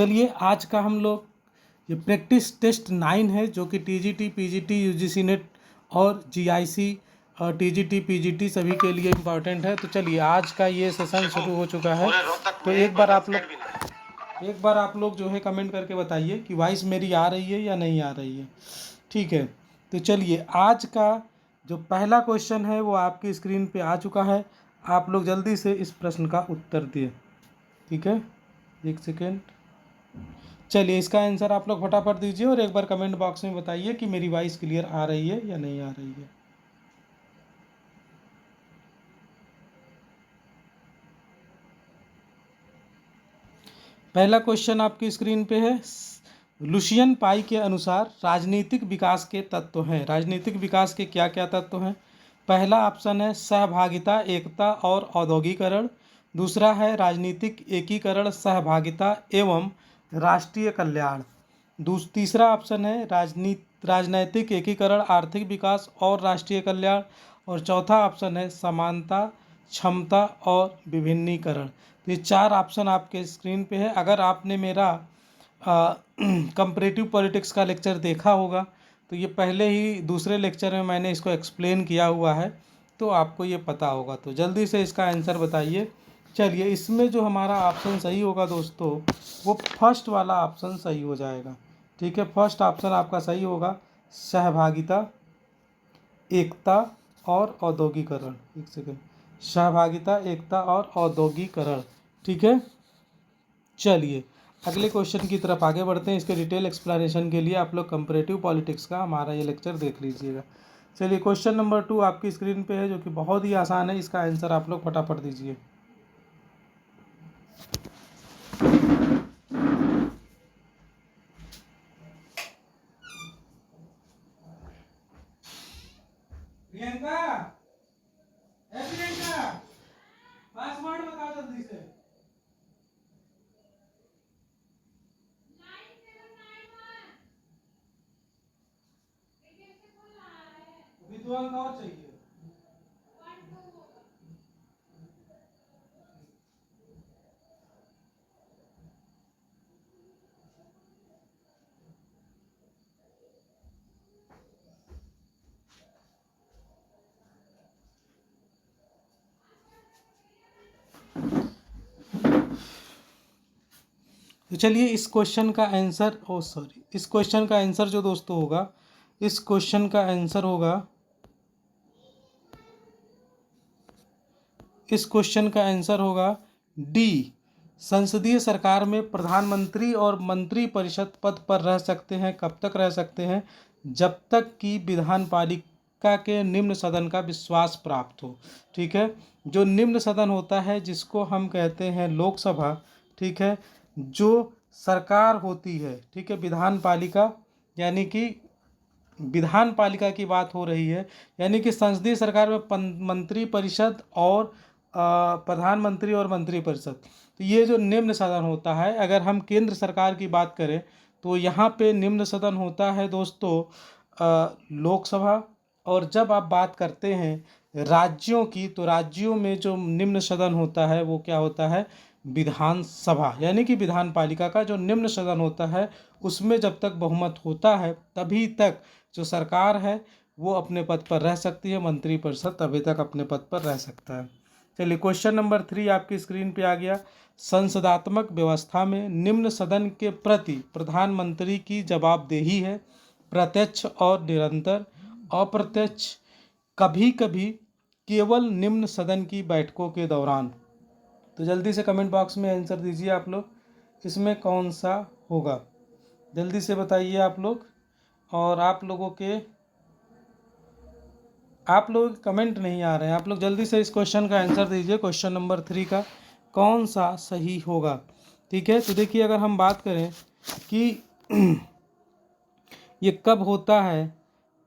चलिए आज का हम लोग ये प्रैक्टिस टेस्ट 9 है जो कि टीजीटी, पीजीटी, यूजीसी नेट और जीआईसी और टीजीटी, पीजीटी सभी के लिए इम्पॉर्टेंट है। तो चलिए आज का ये सेशन शुरू हो चुका है। तो एक बार आप लोग जो है कमेंट करके बताइए कि वॉइस मेरी आ रही है या नहीं आ रही है। ठीक है, तो चलिए आज का जो पहला क्वेश्चन है वो आपकी स्क्रीन पे आ चुका है। आप लोग जल्दी से इस प्रश्न का उत्तर दिए। ठीक है, एक सेकेंड। चलिए इसका आंसर आप लोग फटाफट दीजिए और एक बार कमेंट बॉक्स में बताइए कि मेरी वॉइस क्लियर आ रही है या नहीं आ रही है। पहला क्वेश्चन आपकी स्क्रीन पे है। लुशियन पाई के अनुसार राजनीतिक विकास के तत्व हैं। राजनीतिक विकास के क्या क्या तत्व हैं? पहला ऑप्शन है सहभागिता, एकता और औद्योगिकरण। दूसरा है राजनीतिक एकीकरण, सहभागिता एवं राष्ट्रीय कल्याण। तीसरा ऑप्शन है राजनैतिक एकीकरण, आर्थिक विकास और राष्ट्रीय कल्याण। और चौथा ऑप्शन है समानता, क्षमता और विभिन्नीकरण। तो ये चार ऑप्शन आपके स्क्रीन पे है। अगर आपने मेरा कंपैरेटिव पॉलिटिक्स का लेक्चर देखा होगा तो ये पहले ही दूसरे लेक्चर में मैंने इसको एक्सप्लेन किया हुआ है, तो आपको ये पता होगा। तो जल्दी से इसका आंसर बताइए। चलिए इसमें जो हमारा ऑप्शन सही होगा दोस्तों, वो फर्स्ट वाला ऑप्शन सही हो जाएगा। ठीक है, फर्स्ट ऑप्शन आपका सही होगा, सहभागिता, एकता और औद्योगिकरण। एक सेकेंड, सहभागिता, एकता और औद्योगिकरण। ठीक है, चलिए अगले क्वेश्चन की तरफ आगे बढ़ते हैं। इसके डिटेल एक्सप्लेनेशन के लिए आप लोग कंपैरेटिव पॉलिटिक्स का हमारा ये लेक्चर देख लीजिएगा। चलिए क्वेश्चन नंबर 2 आपकी स्क्रीन पे है जो कि बहुत ही आसान है। इसका आंसर आप लोग फटाफट दीजिए। प्रियंका, प्रियंका, पासवर्ड बता जल्दी से। विद्वान और चाहिए। तो चलिए इस क्वेश्चन का आंसर इस क्वेश्चन का आंसर जो दोस्तों होगा, इस क्वेश्चन का आंसर होगा, इस क्वेश्चन का आंसर होगा डी। संसदीय सरकार में प्रधानमंत्री और मंत्रिपरिषद पद पर रह सकते हैं। कब तक रह सकते हैं? जब तक कि विधान पालिका के निम्न सदन का विश्वास प्राप्त हो। ठीक है, जो निम्न सदन होता है जिसको हम कहते हैं लोकसभा, ठीक है, जो सरकार होती है, ठीक है, विधान पालिका, यानी कि विधान पालिका की बात हो रही है, यानी कि संसदीय सरकार में मंत्रिपरिषद और प्रधानमंत्री और मंत्रिपरिषद। तो ये जो निम्न सदन होता है, अगर हम केंद्र सरकार की बात करें तो यहाँ पे निम्न सदन होता है दोस्तों लोकसभा। और जब आप बात करते हैं राज्यों की, तो राज्यों में जो निम्न सदन होता है वो क्या होता है? विधानसभा, यानी कि विधान पालिका का जो निम्न सदन होता है उसमें जब तक बहुमत होता है तभी तक जो सरकार है वो अपने पद पर रह सकती है, मंत्रिपरिषद तभी तक अपने पद पर रह सकता है। चलिए क्वेश्चन नंबर 3 आपकी स्क्रीन पे आ गया। संसदात्मक व्यवस्था में निम्न सदन के प्रति प्रधानमंत्री की जवाबदेही है। प्रत्यक्ष और निरंतर, अप्रत्यक्ष, कभी कभी, केवल निम्न सदन की बैठकों के दौरान। तो जल्दी से कमेंट बॉक्स में आंसर दीजिए आप लोग, इसमें कौन सा होगा? जल्दी से बताइए आप लोग। और आप लोगों के कमेंट नहीं आ रहे हैं। आप लोग जल्दी से इस क्वेश्चन का आंसर दीजिए। क्वेश्चन नंबर 3 का कौन सा सही होगा? ठीक है, तो देखिए अगर हम बात करें कि ये कब होता है,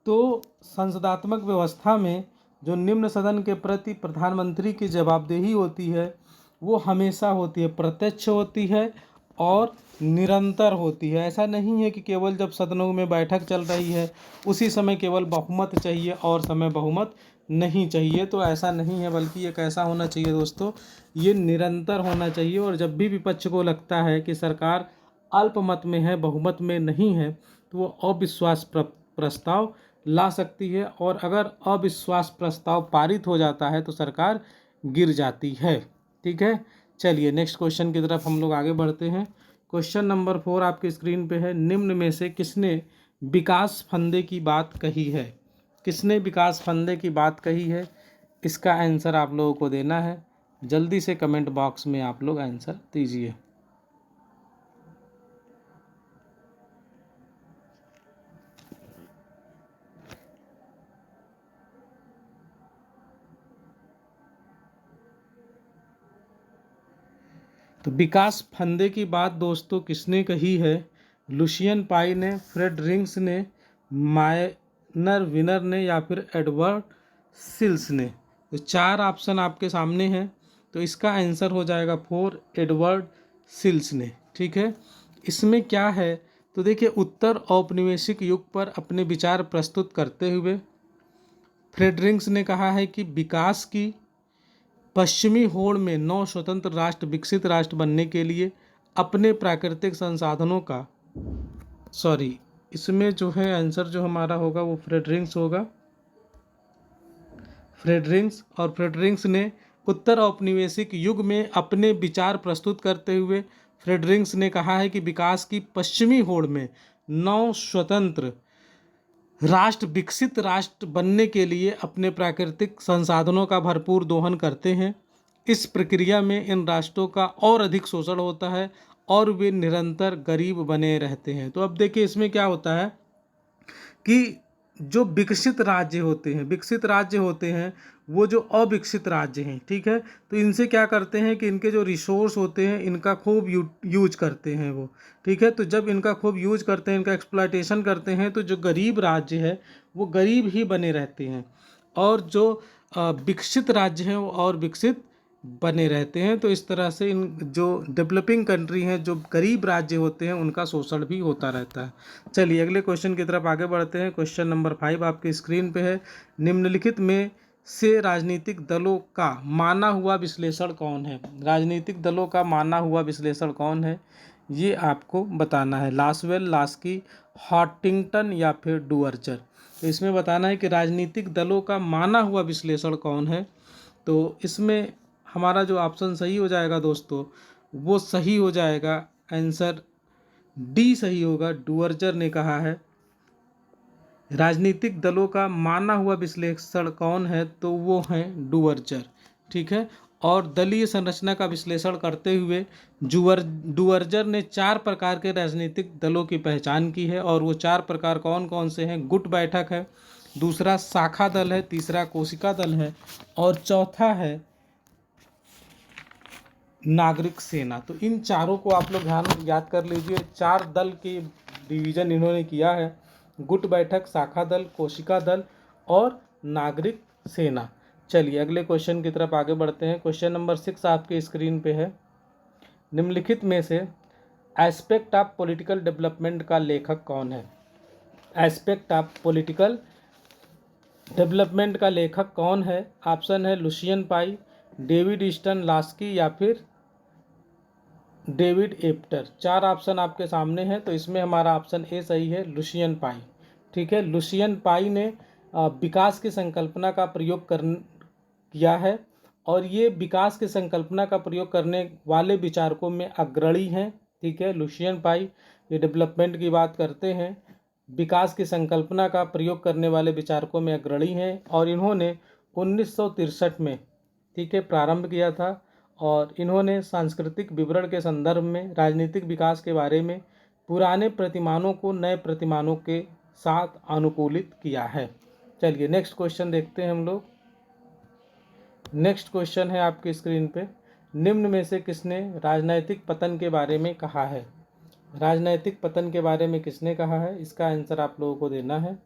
तो संसदात्मक व्यवस्था में जो निम्न सदन के प्रति प्रधानमंत्री की जवाबदेही होती है वो हमेशा होती है, प्रत्यक्ष होती है और निरंतर होती है। ऐसा नहीं है कि केवल जब सदनों में बैठक चल रही है उसी समय केवल बहुमत चाहिए और समय बहुमत नहीं चाहिए, तो ऐसा नहीं है, बल्कि ये कैसा होना चाहिए दोस्तों? ये निरंतर होना चाहिए। और जब भी विपक्ष को लगता है कि सरकार अल्पमत में है, बहुमत में नहीं है, तो वो अविश्वास प्रस्ताव ला सकती है, और अगर अविश्वास प्रस्ताव पारित हो जाता है तो सरकार गिर जाती है। ठीक है, चलिए नेक्स्ट क्वेश्चन की तरफ हम लोग आगे बढ़ते हैं। क्वेश्चन नंबर 4 आपकी स्क्रीन पे है। निम्न में से किसने विकास फंदे की बात कही है? किसने विकास फंदे की बात कही है? इसका आंसर आप लोगों को देना है। जल्दी से कमेंट बॉक्स में आप लोग आंसर दीजिए। तो विकास फंदे की बात दोस्तों किसने कही है? लुशियन पाई ने, फ्रेडरिक्स ने, माइनर विनर ने, या फिर एडवर्ड सिल्स ने? तो 4 ऑप्शन आपके सामने हैं, तो इसका आंसर हो जाएगा 4, एडवर्ड सिल्स ने। ठीक है, इसमें क्या है तो देखिए, उत्तर औपनिवेशिक युग पर अपने विचार प्रस्तुत करते हुए फ्रेडरिक्स ने कहा है कि विकास की पश्चिमी होड़ में 9 स्वतंत्र राष्ट्र विकसित राष्ट्र बनने के लिए अपने प्राकृतिक संसाधनों का इसमें जो है आंसर जो हमारा होगा वो फ्रेडरिक्स होगा। फ्रेडरिक्स ने उत्तर औपनिवेशिक युग में अपने विचार प्रस्तुत करते हुए फ्रेडरिक्स ने कहा है कि विकास की पश्चिमी होड़ में 9 स्वतंत्र राष्ट्र विकसित राष्ट्र बनने के लिए अपने प्राकृतिक संसाधनों का भरपूर दोहन करते हैं। इस प्रक्रिया में इन राष्ट्रों का और अधिक शोषण होता है और वे निरंतर गरीब बने रहते हैं। तो अब देखिए इसमें क्या होता है कि जो विकसित राज्य होते हैं वो जो अविकसित राज्य हैं, ठीक है, तो इनसे क्या करते हैं कि इनके जो रिसोर्स होते हैं इनका खूब यूज करते हैं वो। ठीक है, तो जब इनका खूब यूज करते हैं, इनका एक्सप्लॉयटेशन करते हैं, तो जो गरीब राज्य है वो गरीब ही बने रहते हैं, और जो विकसित राज्य हैं वो और विकसित बने रहते हैं। तो इस तरह से इन जो डेवलपिंग कंट्री हैं, जो गरीब राज्य होते हैं, उनका शोषण भी होता रहता है। चलिए अगले क्वेश्चन की तरफ आगे बढ़ते हैं। क्वेश्चन नंबर 5 आपकी स्क्रीन पे है। निम्नलिखित में से राजनीतिक दलों का माना हुआ विश्लेषण कौन है? राजनीतिक दलों का माना हुआ विश्लेषण कौन है, ये आपको बताना है। लासवेल, लास्की, हॉटिंगटन या फिर डुअर्चर? तो इसमें बताना है कि राजनीतिक दलों का माना हुआ विश्लेषण कौन है। तो इसमें हमारा जो ऑप्शन सही हो जाएगा दोस्तों, वो सही हो जाएगा, आंसर डी सही होगा। डुअर्चर ने कहा है राजनीतिक दलों का माना हुआ विश्लेषण कौन है, तो वो हैं डुअर्चर। ठीक है, और दलीय संरचना का विश्लेषण करते हुए डुअर्चर ने 4 प्रकार के राजनीतिक दलों की पहचान की है, और वो 4 प्रकार कौन कौन से हैं? गुट बैठक है, दूसरा शाखा दल है, तीसरा कोशिका दल है, और चौथा है नागरिक सेना। तो इन चारों को आप लोग याद कर लीजिए। 4 दल के डिवीज़न इन्होंने किया है, गुट बैठक, शाखा दल, कोशिका दल और नागरिक सेना। चलिए अगले क्वेश्चन की तरफ आगे बढ़ते हैं। क्वेश्चन नंबर 6 आपके स्क्रीन पे है। निम्नलिखित में से एस्पेक्ट ऑफ पॉलिटिकल डेवलपमेंट का लेखक कौन है? एस्पेक्ट ऑफ पॉलिटिकल डेवलपमेंट का लेखक कौन है? ऑप्शन है लुशियन पाई, डेविड ईस्टन, लास्की या फिर डेविड एप्टर। 4 ऑप्शन आपके सामने हैं, तो इसमें हमारा ऑप्शन ए सही है, लुशियन पाई। ठीक है, लुशियन पाई ने विकास की संकल्पना का प्रयोग किया है, और ये विकास की संकल्पना का प्रयोग करने वाले विचारकों में अग्रणी हैं। ठीक है, लुशियन पाई ये डेवलपमेंट की बात करते हैं, विकास की संकल्पना का प्रयोग करने वाले विचारकों में अग्रणी हैं, और इन्होंने 1963 में, ठीक है, प्रारंभ किया था, और इन्होंने सांस्कृतिक विवरण के संदर्भ में राजनीतिक विकास के बारे में पुराने प्रतिमानों को नए प्रतिमानों के साथ अनुकूलित किया है। चलिए नेक्स्ट क्वेश्चन देखते हैं हम लोग। नेक्स्ट क्वेश्चन है आपकी स्क्रीन पे। निम्न में से किसने राजनैतिक पतन के बारे में कहा है? राजनैतिक पतन के बारे में किसने कहा है, इसका आंसर आप लोगों को देना है।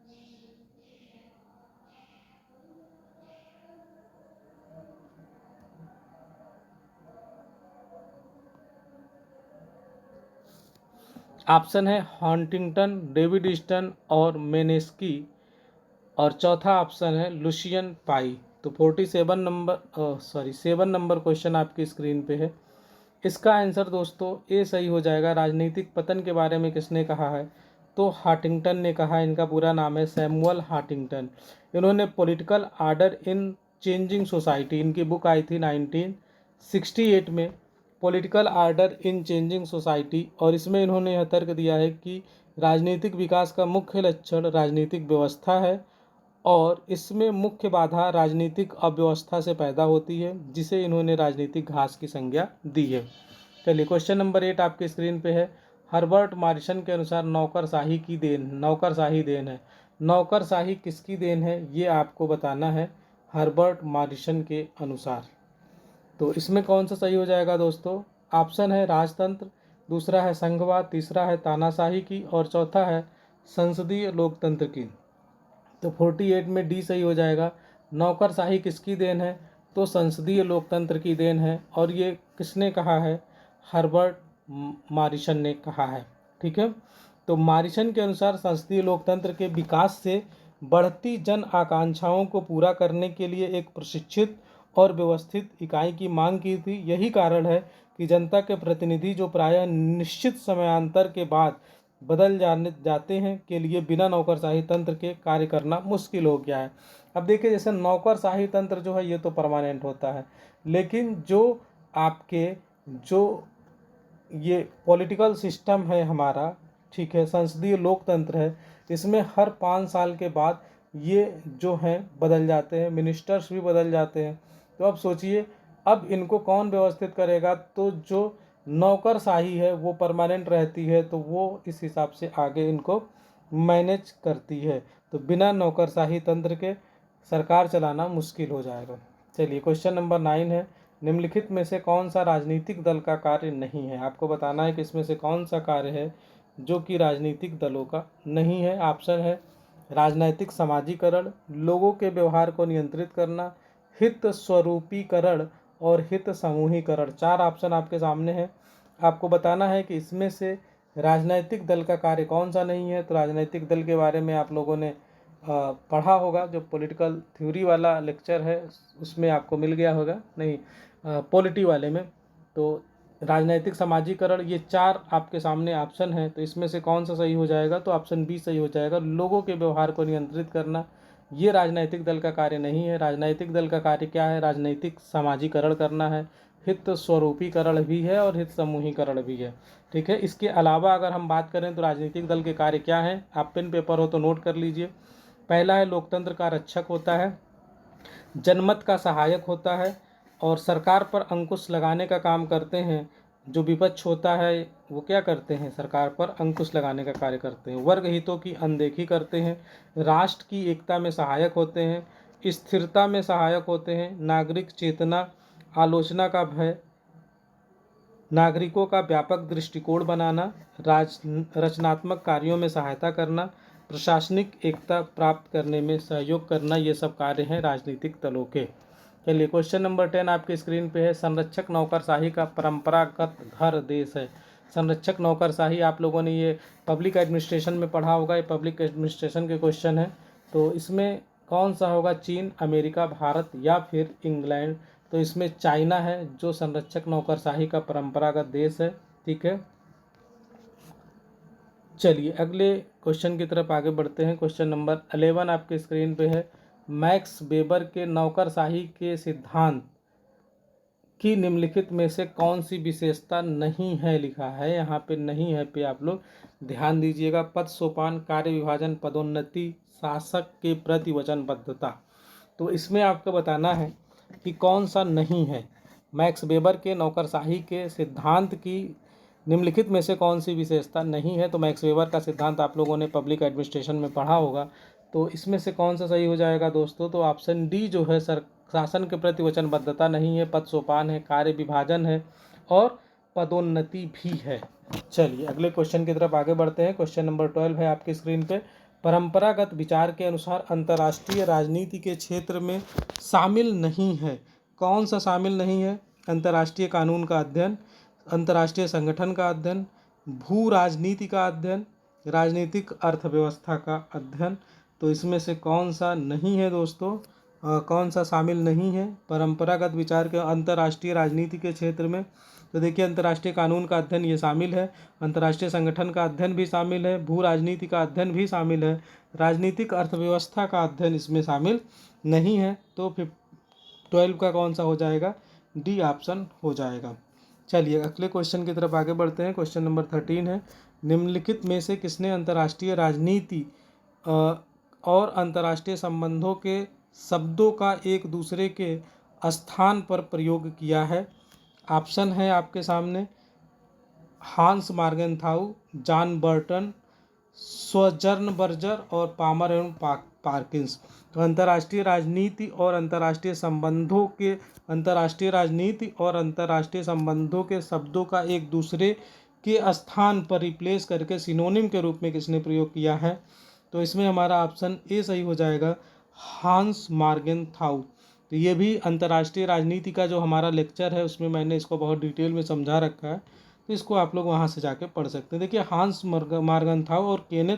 ऑप्शन है हॉटिंगटन, डेविड ईस्टन और मेनेस्की, और चौथा ऑप्शन है लुशियन पाई। तो 7 नंबर क्वेश्चन आपकी स्क्रीन पे है। इसका आंसर दोस्तों ए सही हो जाएगा। राजनीतिक पतन के बारे में किसने कहा है? तो हार्टिंगटन ने कहा। इनका पूरा नाम है सैमुअल हार्टिंगटन। इन्होंने पॉलिटिकल आर्डर इन चेंजिंग सोसाइटी, इनकी बुक आई थी 1968 में, पॉलिटिकल आर्डर इन चेंजिंग सोसाइटी। और इसमें इन्होंने यह तर्क दिया है कि राजनीतिक विकास का मुख्य लक्षण राजनीतिक व्यवस्था है और इसमें मुख्य बाधा राजनीतिक अव्यवस्था से पैदा होती है, जिसे इन्होंने राजनीतिक घास की संज्ञा दी है। चलिए क्वेश्चन नंबर 8 आपके स्क्रीन पे है। हर्बर्ट मॉरिसन के अनुसार नौकरशाही की देन, नौकरशाही देन है। नौकरशाही किसकी देन है ये आपको बताना है हर्बर्ट मॉरिसन के अनुसार। तो इसमें कौन सा सही हो जाएगा दोस्तों? ऑप्शन है राजतंत्र, दूसरा है संघवाद, तीसरा है तानाशाही की और चौथा है संसदीय लोकतंत्र की। तो 48 में डी सही हो जाएगा। नौकरशाही किसकी देन है? तो संसदीय लोकतंत्र की देन है। और ये किसने कहा है? हर्बर्ट मॉरिसन ने कहा है। ठीक है, तो मॉरिसन के अनुसार संसदीय लोकतंत्र के विकास से बढ़ती जन आकांक्षाओं को पूरा करने के लिए एक प्रशिक्षित और व्यवस्थित इकाई की मांग की थी। यही कारण है कि जनता के प्रतिनिधि जो प्रायः निश्चित समयांतर के बाद बदल जाते हैं के लिए बिना नौकरशाही तंत्र के कार्य करना मुश्किल हो गया है। अब देखिए, जैसे नौकरशाही तंत्र जो है ये तो परमानेंट होता है, लेकिन जो आपके जो ये पॉलिटिकल सिस्टम है हमारा, ठीक है, संसदीय लोकतंत्र है, इसमें हर 5 साल के बाद ये जो हैं बदल जाते हैं, मिनिस्टर्स भी बदल जाते हैं। तो अब सोचिए, अब इनको कौन व्यवस्थित करेगा? तो जो नौकरशाही है वो परमानेंट रहती है, तो वो इस हिसाब से आगे इनको मैनेज करती है। तो बिना नौकरशाही तंत्र के सरकार चलाना मुश्किल हो जाएगा। चलिए क्वेश्चन नंबर 9 है। निम्नलिखित में से कौन सा राजनीतिक दल का कार्य नहीं है? आपको बताना है कि इसमें से कौन सा कार्य है जो कि राजनीतिक दलों का नहीं है। ऑप्शन है राजनैतिक समाजीकरण, लोगों के व्यवहार को नियंत्रित करना, हित स्वरूपीकरण और हित समूहीकरण। 4 ऑप्शन आपके सामने हैं। आपको बताना है कि इसमें से राजनैतिक दल का कार्य कौन सा नहीं है। तो राजनैतिक दल के बारे में आप लोगों ने पढ़ा होगा, जो पॉलिटिकल थ्योरी वाला लेक्चर है उसमें आपको मिल गया होगा, नहीं पॉलिटी वाले में। तो राजनैतिक समाजीकरण, ये 4 आपके सामने ऑप्शन है। तो इसमें से कौन सा सही हो जाएगा? तो ऑप्शन बी सही हो जाएगा। लोगों के व्यवहार को नियंत्रित करना ये राजनैतिक दल का कार्य नहीं है। राजनैतिक दल का कार्य क्या है? राजनैतिक समाजीकरण करना है, हित स्वरूपीकरण भी है और हित समूहीकरण भी है। ठीक है, इसके अलावा अगर हम बात करें तो राजनीतिक दल के कार्य क्या हैं, आप पेन पेपर हो तो नोट कर लीजिए। पहला है लोकतंत्र का रक्षक होता है, जनमत का सहायक होता है और सरकार पर अंकुश लगाने का काम करते हैं। जो विपक्ष होता है वो क्या करते हैं? सरकार पर अंकुश लगाने का कार्य करते हैं। वर्ग हितों की अनदेखी करते हैं, राष्ट्र की एकता में सहायक होते हैं, स्थिरता में सहायक होते हैं, नागरिक चेतना, आलोचना का भय, नागरिकों का व्यापक दृष्टिकोण बनाना, रचनात्मक कार्यों में सहायता करना, प्रशासनिक एकता प्राप्त करने में सहयोग करना, ये सब कार्य हैं राजनीतिक दलों के। चलिए क्वेश्चन नंबर 10 आपके स्क्रीन पे है। संरक्षक नौकरशाही का परंपरागत घर देश है। संरक्षक नौकरशाही आप लोगों ने ये पब्लिक एडमिनिस्ट्रेशन में पढ़ा होगा, ये पब्लिक एडमिनिस्ट्रेशन के क्वेश्चन है। तो इसमें कौन सा होगा? चीन, अमेरिका, भारत या फिर इंग्लैंड? तो इसमें चाइना है जो संरक्षक नौकरशाही का परंपरागत देश है। ठीक है, चलिए अगले क्वेश्चन की तरफ आगे बढ़ते हैं। क्वेश्चन नंबर 11 आपके स्क्रीन पे है। मैक्स वेबर के नौकरशाही के सिद्धांत की निम्नलिखित में से कौन सी विशेषता नहीं है? लिखा है यहाँ पे, नहीं है पे आप लोग ध्यान दीजिएगा। पद सोपान, कार्य विभाजन, पदोन्नति, शासक के प्रति वचनबद्धता। तो इसमें आपको बताना है कि कौन सा नहीं है। मैक्स वेबर के नौकरशाही के सिद्धांत की निम्नलिखित में से कौन सी विशेषता नहीं है? तो मैक्स वेबर का सिद्धांत आप लोगों ने पब्लिक एडमिनिस्ट्रेशन में पढ़ा होगा। तो इसमें से कौन सा सही हो जाएगा दोस्तों? तो ऑप्शन डी जो है, शासन के प्रति वचनबद्धता नहीं है, पद सोपान है, कार्य विभाजन है और पदोन्नति भी है। चलिए अगले क्वेश्चन की तरफ आगे बढ़ते हैं। क्वेश्चन नंबर 12 है आपकी स्क्रीन पे। परंपरागत विचार के अनुसार अंतर्राष्ट्रीय राजनीति के क्षेत्र में शामिल नहीं है। कौन सा शामिल नहीं है? अंतर्राष्ट्रीय कानून का अध्ययन, अंतर्राष्ट्रीय संगठन का अध्ययन, भू राजनीति का अध्ययन, राजनीतिक अर्थव्यवस्था का अध्ययन। तो इसमें से कौन सा नहीं है दोस्तों? कौन सा शामिल नहीं है परंपरागत विचार के अंतर्राष्ट्रीय राजनीति के क्षेत्र में? तो देखिए अंतर्राष्ट्रीय कानून का अध्ययन ये शामिल है, अंतर्राष्ट्रीय संगठन का अध्ययन भी शामिल है, भू राजनीति का अध्ययन भी शामिल है, राजनीतिक अर्थव्यवस्था का अध्ययन इसमें शामिल नहीं है। तो 12 का कौन सा हो जाएगा, डी ऑप्शन हो जाएगा। चलिए अगले क्वेश्चन की तरफ आगे बढ़ते हैं। क्वेश्चन नंबर 13 है, निम्नलिखित में से किसने अंतर्राष्ट्रीय राजनीति और अंतर्राष्ट्रीय संबंधों के शब्दों का एक दूसरे के स्थान पर प्रयोग किया है। ऑप्शन है आपके सामने हांस मार्गेनथाउ, जॉन बर्टन, स्वजर्न बर्जर और पामर एवं पार्किंस। तो अंतर्राष्ट्रीय राजनीति और अंतर्राष्ट्रीय संबंधों के शब्दों का एक दूसरे के स्थान पर रिप्लेस करके सिनोनिम के रूप में किसने प्रयोग किया है। तो इसमें हमारा ऑप्शन ए सही हो जाएगा, हांस मार्गेनथाउ। तो ये भी अंतर्राष्ट्रीय राजनीति का जो हमारा लेक्चर है उसमें मैंने इसको बहुत डिटेल में समझा रखा है, तो इसको आप लोग वहाँ से जाके पढ़ सकते हैं। देखिए हांस मार्गेनथाउ और केनेथ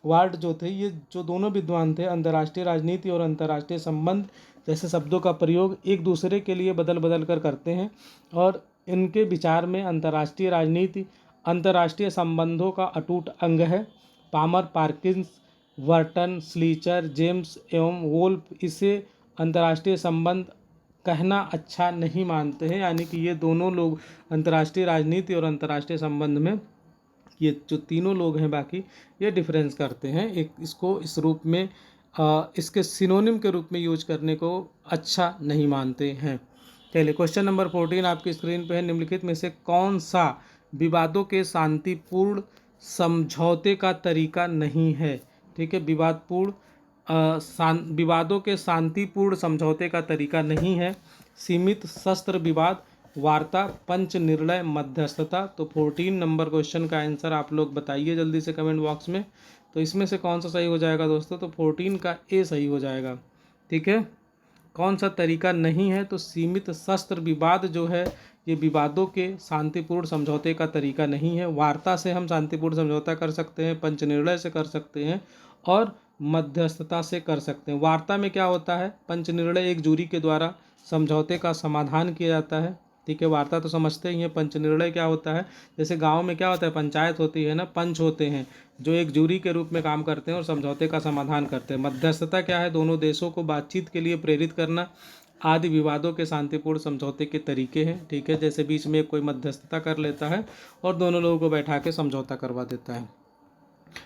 वार्ड जो थे, ये जो दोनों विद्वान थे, अंतर्राष्ट्रीय राजनीति और अंतर्राष्ट्रीय संबंध जैसे शब्दों का प्रयोग एक दूसरे के लिए बदल बदल कर करते हैं, और इनके विचार में अंतर्राष्ट्रीय राजनीति अंतर्राष्ट्रीय संबंधों का अटूट अंग है। पामर, पार्किंस, वर्टन, स्लीचर, जेम्स एवं वोल्फ इसे अंतर्राष्ट्रीय संबंध कहना अच्छा नहीं मानते हैं, यानी कि ये दोनों लोग अंतर्राष्ट्रीय राजनीति और अंतर्राष्ट्रीय संबंध में, ये जो तीनों लोग हैं बाकी, ये डिफरेंस करते हैं, एक इसको इस रूप में इसके सिनोनिम के रूप में यूज करने को अच्छा नहीं मानते हैं। चलिए क्वेश्चन नंबर 14 आपकी स्क्रीन पे है, निम्नलिखित में से कौन सा विवादों के शांतिपूर्ण समझौते का तरीका नहीं है। ठीक है, विवादों के शांतिपूर्ण समझौते का तरीका नहीं है। सीमित शस्त्र विवाद, वार्ता, पंच निर्णय, मध्यस्थता। तो 14 नंबर क्वेश्चन का आंसर आप लोग बताइए जल्दी से कमेंट बॉक्स में। तो इसमें से कौन सा सही हो जाएगा दोस्तों, तो 14 का ए सही हो जाएगा। ठीक है, कौन सा तरीका नहीं है, तो सीमित शस्त्र विवाद जो है ये विवादों के शांतिपूर्ण समझौते का तरीका नहीं है। वार्ता से हम शांतिपूर्ण समझौता कर सकते हैं, पंच निर्णय से कर सकते हैं और मध्यस्थता से कर सकते हैं। वार्ता में क्या होता है, पंच निर्णय एक जूरी के द्वारा समझौते का समाधान किया जाता है। ठीक है, वार्ता तो समझते ही हैं। पंच निर्णय क्या होता है, जैसे गांव में क्या होता है, पंचायत होती है ना, पंच होते हैं जो एक जूरी के रूप में काम करते हैं और समझौते का समाधान करते हैं। मध्यस्थता क्या है, दोनों देशों को बातचीत के लिए प्रेरित करना आदि विवादों के शांतिपूर्ण समझौते के तरीके हैं। ठीक है, जैसे बीच में कोई मध्यस्थता कर लेता है और दोनों लोगों को बैठा के समझौता करवा देता है।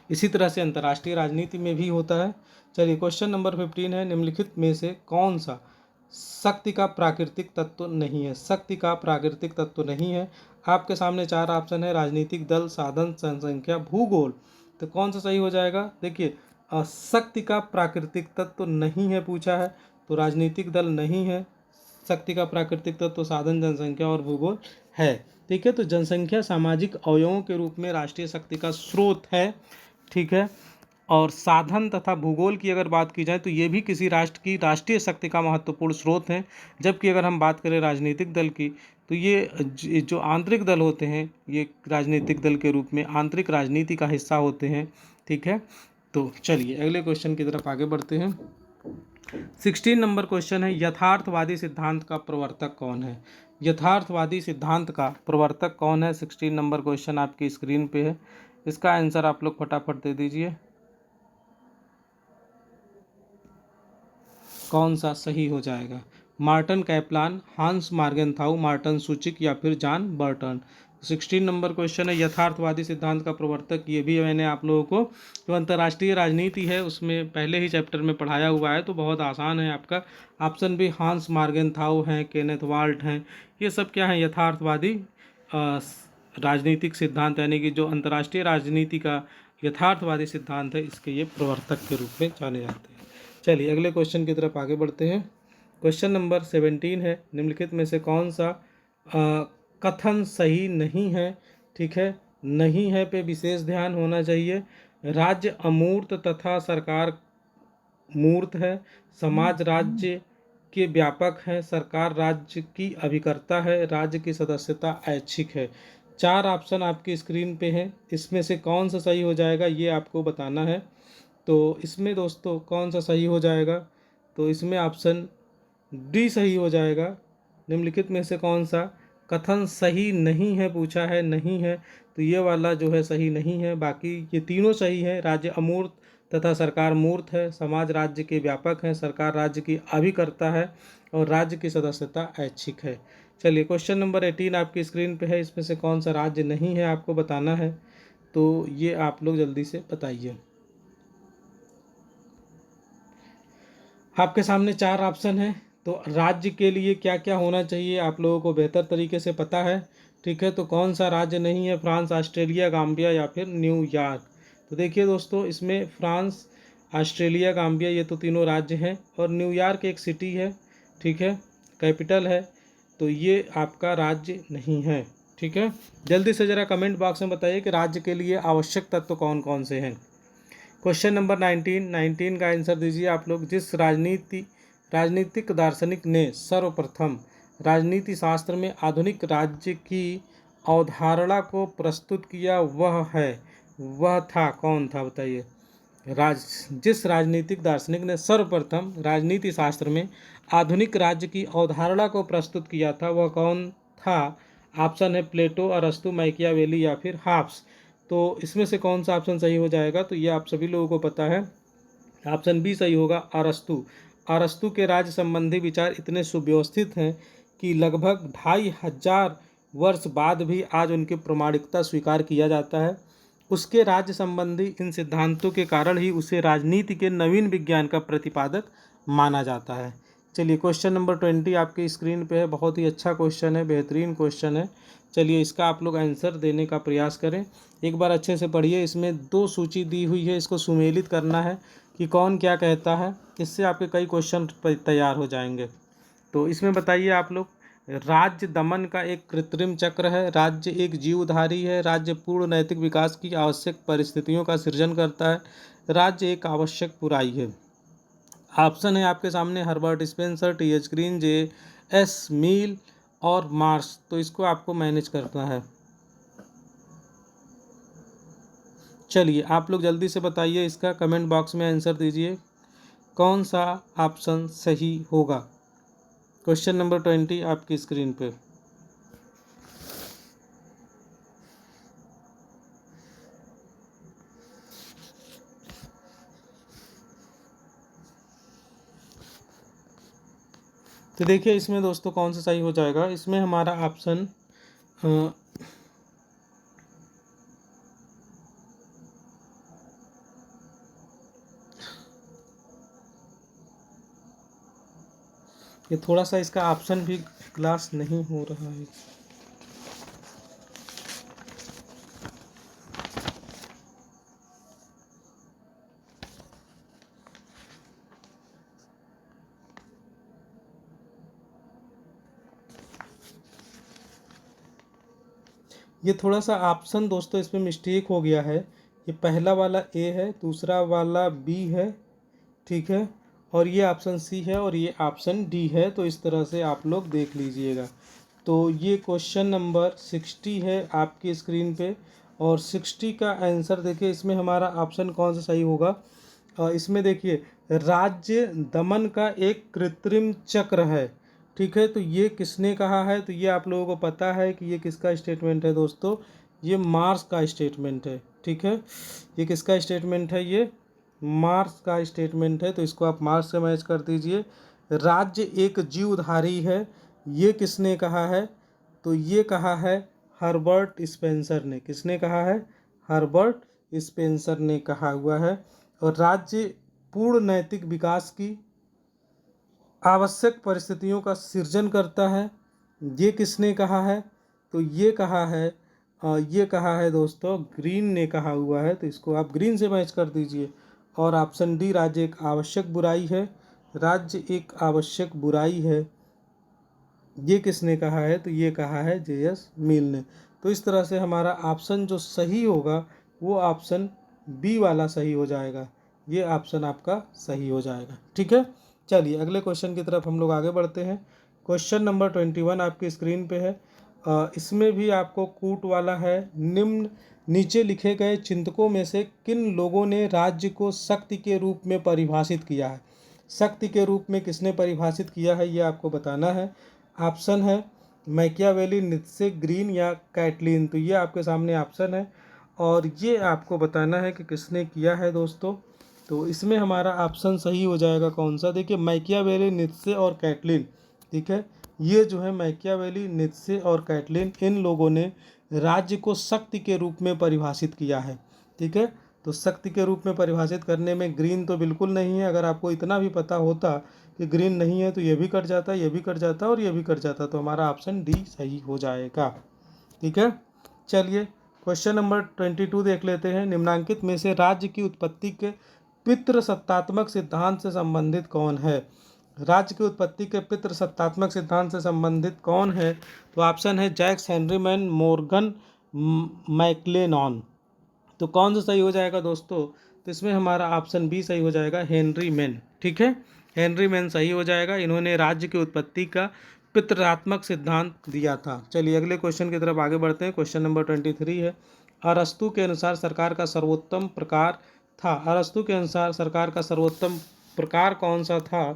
इसी तरह से अंतर्राष्ट्रीय राजनीति में भी होता है। चलिए क्वेश्चन नंबर 15 है, निम्नलिखित में से कौन सा शक्ति का प्राकृतिक तत्व नहीं है। शक्ति का प्राकृतिक तत्व नहीं है। आपके सामने 4 ऑप्शन है, राजनीतिक दल, साधन, जनसंख्या, भूगोल। तो कौन सा सही हो जाएगा, देखिए शक्ति का प्राकृतिक तत्व नहीं है पूछा है, तो राजनीतिक दल नहीं है। शक्ति का प्राकृतिक तत्व साधन, जनसंख्या और भूगोल है। ठीक है, तो जनसंख्या सामाजिक अवयवों के रूप में राष्ट्रीय शक्ति का स्रोत है। ठीक है, और साधन तथा भूगोल की अगर बात की जाए तो ये भी किसी राष्ट्र की राष्ट्रीय शक्ति का महत्वपूर्ण स्रोत है। जबकि अगर हम बात करें राजनीतिक दल की, तो ये जो आंतरिक दल होते हैं ये राजनीतिक दल के रूप में आंतरिक राजनीति का हिस्सा होते हैं। ठीक है, तो चलिए अगले क्वेश्चन की तरफ आगे बढ़ते हैं। 16 नंबर क्वेश्चन है, यथार्थवादी सिद्धांत का प्रवर्तक कौन है। यथार्थवादी सिद्धांत का प्रवर्तक कौन है, 16 नंबर क्वेश्चन आपकी स्क्रीन पे है। इसका आंसर आप लोग फटाफट दे दीजिए, कौन सा सही हो जाएगा। मार्टन कैप्लान, हांस मार्गेनथाउ, मार्टन सूचिक या फिर जॉन बर्टन। 16 नंबर क्वेश्चन है, यथार्थवादी सिद्धांत का प्रवर्तक। ये भी मैंने आप लोगों को जो अंतर्राष्ट्रीय राजनीति है उसमें पहले ही चैप्टर में पढ़ाया हुआ है, तो बहुत आसान है आपका। ऑप्शन भी हांस मार्गेनथाउ हैं, केनेथ वाल्ट हैं, ये सब क्या है, यथार्थवादी राजनीतिक सिद्धांत, यानी कि जो अंतर्राष्ट्रीय राजनीति का यथार्थवादी सिद्धांत है इसके ये प्रवर्तक के रूप में जाने जाते हैं। चलिए अगले क्वेश्चन की तरफ आगे बढ़ते हैं। क्वेश्चन नंबर 17 है, निम्नलिखित में से कौन सा कथन सही नहीं है। ठीक है, नहीं है पे विशेष ध्यान होना चाहिए। राज्य अमूर्त तथा सरकार मूर्त है। समाज राज्य के व्यापक है। सरकार राज्य की अभिकर्ता है। राज्य की सदस्यता ऐच्छिक है। 4 ऑप्शन आपकी स्क्रीन पे हैं, इसमें से कौन सा सही हो जाएगा ये आपको बताना है। तो इसमें दोस्तों कौन सा सही हो जाएगा, तो इसमें ऑप्शन डी सही हो जाएगा। निम्नलिखित में से कौन सा कथन सही नहीं है पूछा है, नहीं है, तो ये वाला जो है सही नहीं है। बाकी ये तीनों सही है। राज्य अमूर्त तथा सरकार मूर्त है, समाज राज्य के व्यापक है, सरकार राज्य की अभिकर्ता है और राज्य की सदस्यता ऐच्छिक है। चलिए क्वेश्चन नंबर 18 आपकी स्क्रीन पे है, इसमें से कौन सा राज्य नहीं है आपको बताना है, तो ये आप लोग जल्दी से बताइए। आपके सामने 4 ऑप्शन है, तो राज्य के लिए क्या क्या होना चाहिए आप लोगों को बेहतर तरीके से पता है, ठीक है। तो कौन सा राज्य नहीं है, फ्रांस, ऑस्ट्रेलिया, गाम्बिया या फिर न्यूयॉर्क। तो देखिए दोस्तों, इसमें फ्रांस, ऑस्ट्रेलिया, गाम्बिया ये तो तीनों राज्य हैं और न्यूयॉर्क एक सिटी है, ठीक है, कैपिटल है, तो ये आपका राज्य नहीं है, ठीक है। जल्दी से ज़रा कमेंट बॉक्स में बताइए कि राज्य के लिए आवश्यक तत्व कौन कौन से हैं। क्वेश्चन नंबर 19 का आंसर दीजिए आप लोग। जिस राजनीतिक दार्शनिक ने सर्वप्रथम राजनीति शास्त्र में आधुनिक राज्य की अवधारणा को प्रस्तुत किया वह था, कौन था बताइए। जिस राजनीतिक दार्शनिक ने सर्वप्रथम राजनीति शास्त्र में आधुनिक राज्य की अवधारणा को प्रस्तुत किया था वह कौन था। ऑप्शन है प्लेटो, अरस्तु, मैकियावेली या फिर हॉब्स। तो इसमें से कौन सा ऑप्शन सही हो जाएगा, तो ये आप सभी लोगों को पता है, ऑप्शन बी सही होगा, अरस्तु। अरस्तु के राज्य संबंधी विचार इतने सुव्यवस्थित हैं कि लगभग 2500 वर्ष बाद भी आज उनकी प्रामाणिकता स्वीकार किया जाता है। उसके राज्य संबंधी इन सिद्धांतों के कारण ही उसे राजनीति के नवीन विज्ञान का प्रतिपादक माना जाता है। चलिए क्वेश्चन नंबर 20 आपकी स्क्रीन पे है, बहुत ही अच्छा क्वेश्चन है, बेहतरीन क्वेश्चन है। चलिए इसका आप लोग आंसर देने का प्रयास करें, एक बार अच्छे से पढ़िए। इसमें 2 सूची दी हुई है, इसको सुमेलित करना है कि कौन क्या कहता है, इससे आपके कई क्वेश्चन तैयार हो जाएंगे। तो इसमें बताइए आप लोग, राज्य दमन का एक कृत्रिम चक्र है, राज्य एक जीवधारी है, राज्य पूर्ण नैतिक विकास की आवश्यक परिस्थितियों का सृजन करता है, राज्य एक आवश्यक बुराई है। ऑप्शन है आपके सामने Herbert Spencer, T H. Green, J S. Mill और मार्श। तो इसको आपको मैनेज करना है। चलिए आप लोग जल्दी से बताइए, इसका कमेंट बॉक्स में आंसर दीजिए, कौन सा ऑप्शन सही होगा। क्वेश्चन नंबर 20 आपकी स्क्रीन पे। तो देखिए इसमें दोस्तों कौन सा सही हो जाएगा, इसमें हमारा ऑप्शन ये थोड़ा सा इसका ऑप्शन भी क्लास नहीं हो रहा है। ये थोड़ा सा ऑप्शन दोस्तों इसमें मिस्टेक हो गया है, ये पहला वाला ए है, दूसरा वाला बी है, ठीक है, और ये ऑप्शन सी है और ये ऑप्शन डी है। तो इस तरह से आप लोग देख लीजिएगा। तो ये क्वेश्चन नंबर 60 है आपकी स्क्रीन पे, और 60 का आंसर देखिए, इसमें हमारा ऑप्शन कौन सा सही होगा। इसमें देखिए राज्य दमन का एक कृत्रिम चक्र है, ठीक है। तो ये किसने कहा है, तो ये आप लोगों को पता है कि ये किसका स्टेटमेंट है दोस्तों, ये मार्क्स का स्टेटमेंट है, ठीक है। ये किसका स्टेटमेंट है, ये मार्क्स का स्टेटमेंट है, तो इसको आप मार्क्स से मैच कर दीजिए। राज्य एक जीवधारी है, ये किसने कहा है, तो ये कहा है हर्बर्ट स्पेंसर ने। किसने कहा है, हर्बर्ट स्पेंसर ने कहा हुआ है। और राज्य पूर्ण नैतिक विकास की आवश्यक परिस्थितियों का सृजन करता है, ये किसने कहा है, तो ये कहा है दोस्तों ग्रीन ने कहा हुआ है, तो इसको आप ग्रीन से मैच कर दीजिए। और ऑप्शन डी राज्य एक आवश्यक बुराई है, राज्य एक आवश्यक बुराई है, ये किसने कहा है, तो ये कहा है जे.एस. मिल ने। तो इस तरह से हमारा ऑप्शन जो सही होगा वो ऑप्शन बी वाला सही हो जाएगा, ये ऑप्शन आपका सही हो जाएगा, ठीक है। चलिए अगले क्वेश्चन की तरफ हम लोग आगे बढ़ते हैं। क्वेश्चन नंबर 21 आपकी स्क्रीन पे है, इसमें भी आपको कूट वाला है। नीचे लिखे गए चिंतकों में से किन लोगों ने राज्य को शक्ति के रूप में परिभाषित किया है। शक्ति के रूप में किसने परिभाषित किया है ये आपको बताना है। ऑप्शन है मैकियावेली, नीत्शे, ग्रीन या कैटलीन। तो ये आपके सामने ऑप्शन है और ये आपको बताना है कि किसने किया है दोस्तों। तो इसमें हमारा ऑप्शन सही हो जाएगा कौन सा, देखिए मैकियावेली, नीत्शे और कैटलीन। ठीक है, ये जो है मैकियावेली, नीत्शे और कैटलीन, इन लोगों ने राज्य को शक्ति के रूप में परिभाषित किया है। ठीक है, तो शक्ति के रूप में परिभाषित करने में ग्रीन तो बिल्कुल नहीं है। अगर आपको इतना भी पता होता कि ग्रीन नहीं है तो ये भी कट जाता, ये भी कट जाता और ये भी कट जाता, तो हमारा ऑप्शन डी सही हो जाएगा। ठीक है, चलिए क्वेश्चन नंबर 22 देख लेते हैं। निम्नांकित में से राज्य की उत्पत्ति के पितृसत्तात्मक सिद्धांत से संबंधित कौन है? राज्य की उत्पत्ति के पितृसत्तात्मक सिद्धांत से संबंधित कौन है? तो ऑप्शन है जैक्स हेनरी मैन, मॉर्गन मैक्लेनॉन। तो कौन सा सही हो जाएगा दोस्तों? तो इसमें हमारा ऑप्शन बी सही हो जाएगा, हेनरी मैन। ठीक है, हेनरी मैन सही हो जाएगा। इन्होंने राज्य की उत्पत्ति का पितृत्मक सिद्धांत दिया था। चलिए अगले क्वेश्चन की तरफ आगे बढ़ते हैं। क्वेश्चन नंबर 23 है। अरस्तु के अनुसार सरकार का सर्वोत्तम प्रकार था। अरस्तु के अनुसार सरकार का सर्वोत्तम प्रकार कौन सा था?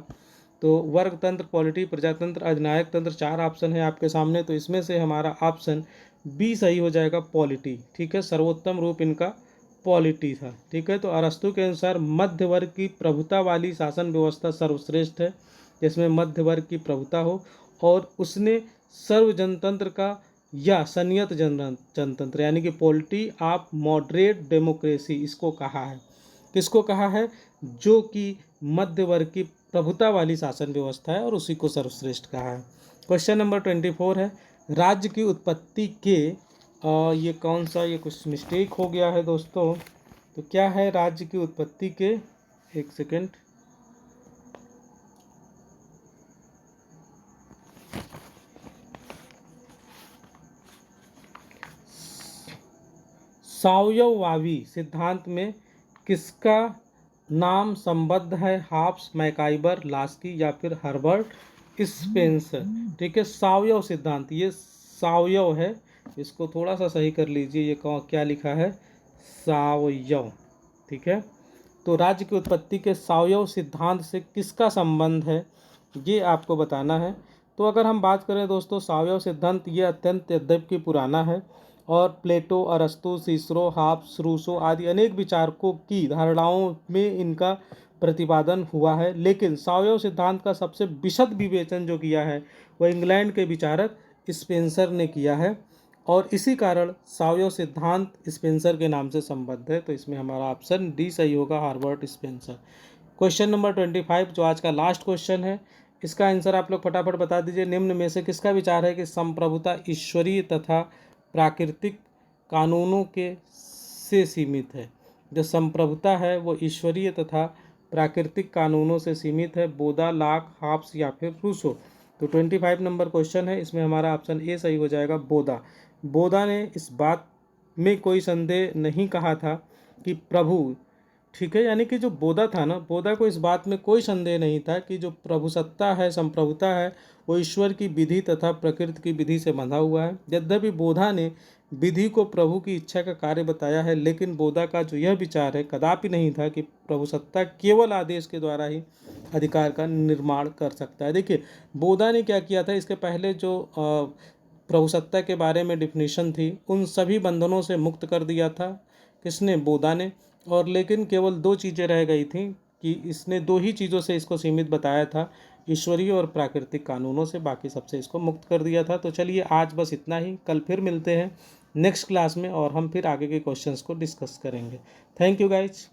तो वर्ग तंत्र, पॉलिटी, प्रजातंत्र, अधिनायक तंत्र, 4 ऑप्शन है आपके सामने। तो इसमें से हमारा ऑप्शन बी सही हो जाएगा, पॉलिटी। ठीक है, सर्वोत्तम रूप इनका पॉलिटी था। ठीक है, तो अरस्तु के अनुसार मध्य वर्ग की प्रभुता वाली शासन व्यवस्था सर्वश्रेष्ठ है, जिसमें मध्य वर्ग की प्रभुता हो, और उसने सर्व जनतंत्र का या संयत जनतंत्र यानी कि पॉलिटी ऑफ मॉडरेट डेमोक्रेसी इसको कहा है। किसको कहा है? जो कि मध्य वर्ग की प्रभुता वाली शासन व्यवस्था है और उसी को सर्वश्रेष्ठ कहा है। क्वेश्चन नंबर 24 है। राज्य की उत्पत्ति के ये कौन सा, ये कुछ मिस्टेक हो गया है दोस्तों। तो क्या है राज्य की उत्पत्ति के, एक सेकेंड, सावयववादी सिद्धांत में किसका नाम संबद्ध है? हॉब्स, मैकाइबर, लास्की या फिर हर्बर्ट स्पेंसर। ठीक है, सावयव सिद्धांत, ये सावयव है, इसको थोड़ा सा सही कर लीजिए, ये क्या लिखा है? सावयव। ठीक है, तो राज्य की उत्पत्ति के सावयव सिद्धांत से किसका संबंध है, ये आपको बताना है। तो अगर हम बात करें दोस्तों, सावयव सिद्धांत ये अत्यंत यद्यपि पुराना है और प्लेटो, अरस्तु, सिसरो, हॉब्स, रूसो आदि अनेक विचारकों की धारणाओं में इनका प्रतिपादन हुआ है, लेकिन सावयव सिद्धांत का सबसे विशद विवेचन जो किया है वह इंग्लैंड के विचारक स्पेंसर ने किया है, और इसी कारण सावयव सिद्धांत स्पेंसर के नाम से संबद्ध है। तो इसमें हमारा ऑप्शन डी सही होगा, हार्बर्ट स्पेंसर। क्वेश्चन नंबर 25 जो आज का लास्ट क्वेश्चन है, इसका आंसर आप लोग फटाफट बता दीजिए। निम्न में से किसका विचार है कि संप्रभुता ईश्वरीय तथा प्राकृतिक कानूनों के से सीमित है? जो संप्रभुता है वो ईश्वरीय तथा प्राकृतिक कानूनों से सीमित है। बोदा, लाक, हॉब्स या फिर रूसो। तो 25 नंबर क्वेश्चन है, इसमें हमारा ऑप्शन ए सही हो जाएगा, बोदा। बोदा ने इस बात में कोई संदेह नहीं कहा था कि प्रभु, ठीक है, यानी कि जो बोधा था ना, बोधा को इस बात में कोई संदेह नहीं था कि जो प्रभुसत्ता है, संप्रभुता है, वो ईश्वर की विधि तथा प्रकृति की विधि से बंधा हुआ है। यद्यपि बोधा ने विधि को प्रभु की इच्छा का कार्य बताया है, लेकिन बोधा का जो यह विचार है कदापि नहीं था कि प्रभुसत्ता केवल आदेश के द्वारा ही अधिकार का निर्माण कर सकता है। देखिए बोधा ने क्या किया था, इसके पहले जो प्रभुसत्ता के बारे में डिफिनीशन थी उन सभी बंधनों से मुक्त कर दिया था। किसने? बोधा ने। और लेकिन केवल 2 चीज़ें रह गई थी कि इसने 2 ही चीज़ों से इसको सीमित बताया था, ईश्वरीय और प्राकृतिक कानूनों से, बाकी सबसे इसको मुक्त कर दिया था। तो चलिए आज बस इतना ही, कल फिर मिलते हैं नेक्स्ट क्लास में और हम फिर आगे के क्वेश्चंस को डिस्कस करेंगे। Thank you guys.